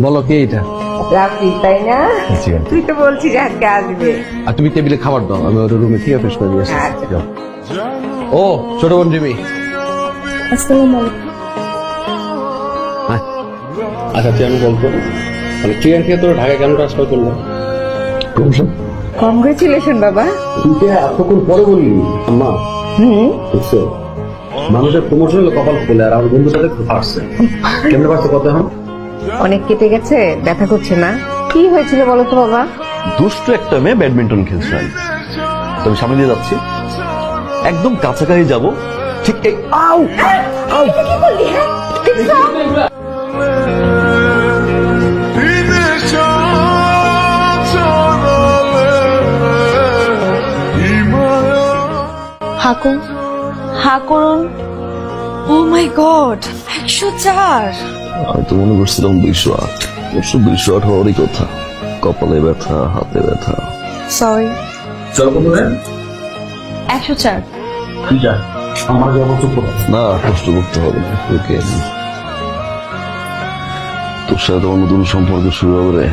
বলো কে এটা? রাফি, তাই না? তুই তো বলছিস আজকে আসবে। আর তুমি টেবিলে খাবার দাও, আমি ওর রুমে থেকে ফ্রেশ করে দিয়ে আসছি। আচ্ছা। ও ছোট বোন রিমি। আসসালামু আলাইকুম। আচ্ছা তুই আমি বলতো মানে ট্রেন থেকে তোর ঢাকা কেন ট্রান্সফার করলো? কংগ্রেচুলেশন বাবা। তুই এতক্ষণ পরে বললি আম্মা? বুঝছো মানুষের প্রমোশন হলো কপাল খুলে, আর আমার বন্ধুর সাথে পারছে কেমনে পারছে কত এখন? অনেক কেটে গেছে, ব্যথা করছে না? কি হয়েছিল বলো তো বাবা? দুষ্টু একটা মেয়ে ব্যাডমিন্টন খেলছে, আমি সামনে দিয়ে যাচ্ছি, একদম কাছাকাছি যাব, ঠিক এই আউ আউ কি বললি? হ্যাঁ হাকুন, হা করুন। ও মাই গড, 104। হয়তো মনে করছিলাম 208, 208 হওয়ারই কথা। কপালে ব্যথা, হাতে ব্যথা। সরি। চলো বন্ধু, 104। তুই যা, আমার যাবো চুপ করো। না কষ্ট করতে হবে না, ওকে তোর সাথে তোমার নতুন সম্পর্ক শুরু হবে রে।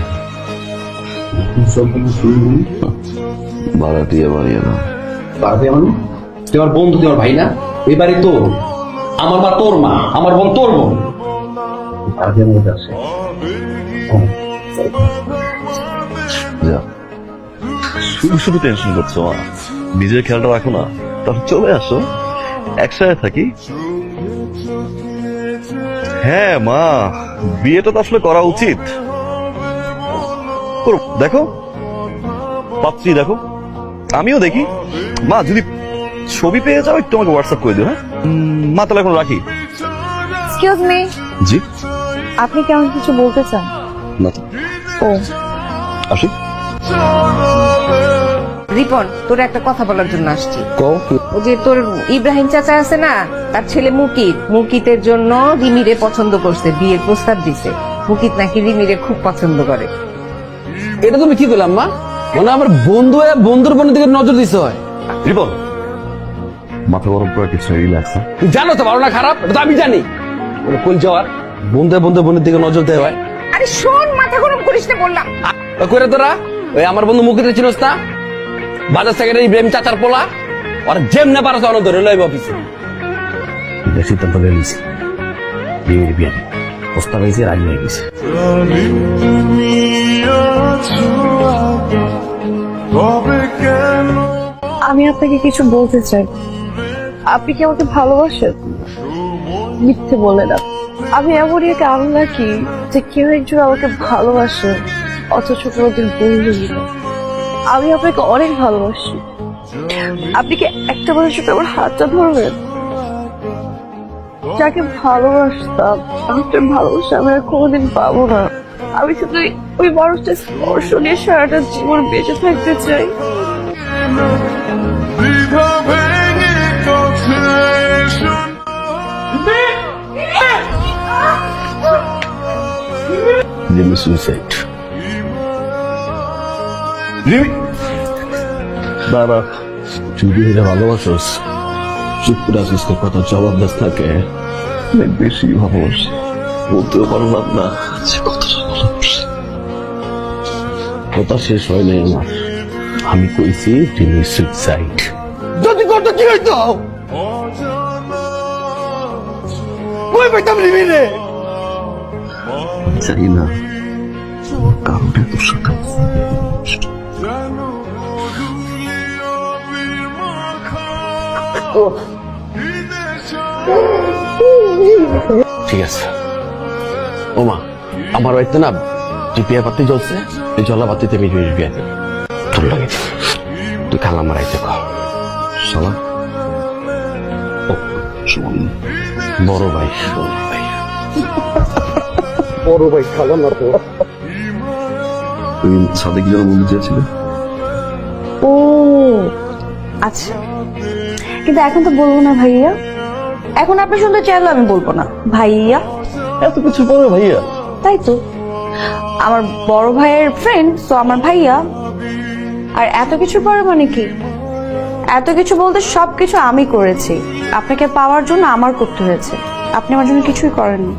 ভাড়াটিয়া বানিয়ে না। পারবে মানে? তুই আমার বন্ধু, তুই আমার ভাই না? এই বাড়ি তোর, আমার মা তোর মা, আমার বোন তোর বোন। পারবে আমার কাছে? যা, শুধু শুধু টেনশন করছো মা, নিজের খেয়ালটা রাখো না। তাহলে চলে আসো, একসাথে থাকি। হ্যাঁ মা, বিয়েটা তো আসলে করা উচিত। দেখো পাত্রী, দেখো আমিও দেখি। মা যদি ছবি পেয়ে যাও একটু আমাকে হোয়াটসঅ্যাপ করে দিও। হ্যাঁ মা, তাহলে এখন রাখি। এক্সকিউজ মি, জি? আপনি কি আমাকে কিছু বলতে চান? না তো, ও আসি। রিপন, তোর একটা কথা বলার জন্য আসছি। কও। ও যে তোর ইব্রাহিম চাচা আছে না, তার ছেলে মুকিত, মুকিতের জন্য রিমিরে পছন্দ করছে, বিয়ের প্রস্তাব দিছে। মুকিত নাকি রিমিরে খুব পছন্দ করে। এটা তুমি কি করলাম মা? মানে আমার বন্ধু বন্ধুর বোনের দিকে নজর দিতে হয়? রিপন, মাথা গরম করে কিছু রিল্যাক্স। তুই জানো তো ভালো না খারাপ, এটা তো আমি জানি। কল যাওয়ার বন্ধু বোনের দিকে নজর দেওয়া হয়। আরে শোন, মাথা গরম করিস না বললাম। করে তোরা ওই আমার বন্ধু মুখিতে চিনস না? বাজার সেক্রেটারি ইব্রাহিম চাচার পোলা, আর যেমনে পারছ অন ধরে লইব অফিসে। সিদ্ধান্ত নিয়ে নিছি, বিয়ের বিয়ে প্রস্তাব হয়েছে, রাজি হয়ে গেছে। আমি আপনাকে কিছু বলতে চাই। আপনি কি আমাকে ভালোবাসেন? মিথ্যে বলে না। আমি এমনই এক আনলাকি যে কেউ একজন আমাকে ভালোবাসে অথচ কোনোদিন বললেই না। আমি আপনাকে অনেক ভালোবাসি। আপনি কি একটা মানুষের সাথে আমার হাতটা ধরবেন? যাকে ভালোবাসতাম, আপনার ভালোবাসা আমি আর কোনোদিন পাবো না। আমি শুধু ওই মানুষটা স্পর্শ নিয়ে সারাটা জীবন বেঁচে থাকতে চাই। সুইসাইড। দাঁড়া, তুই বিয়েটা ভালোবাসোস, চুপ করে আসিস, কথা জবাব দাস থাকে। অনেক বেশি ভালোবাসি, বলতেও পারলাম না যে কতটা ভালোবাসি। কথা শেষ হয় নাই আমার, আমি কইছি তিনি সুইসাইড। যদি করতো কি হইতো? কই পাইতাম রিমিরে? চাই না কারণে তোর সাথে ঠিক আছে। ও মা, আমার বাড়িতে না যে বিয়ে পাতি জ্বলছে, এই জলা বাতিতে আমি বিয়ে তোর লাগে। তুই খালা মারাইতে কর শালা। ও শোন, বড় ভাই বড় ভাই খালা না তো। তুই সাদেক যেন বলতে চেয়েছিল। ও আচ্ছা, কিন্তু এখন তো বলবো না ভাইয়া। এখন আপনি শুনতে চাইলে আমি বলবো না ভাইয়া। এত কিছু পরে ভাইয়া? তাই তো, আমার বড় ভাইয়ের ফ্রেন্ড তো আমার ভাইয়া। আর এত কিছুর পরে মানে কি, এত কিছু বলতে সবকিছু আমি করেছি, আপনাকে পাওয়ার জন্য আমার করতে হয়েছে, আপনি আমার জন্য কিছুই করেননি।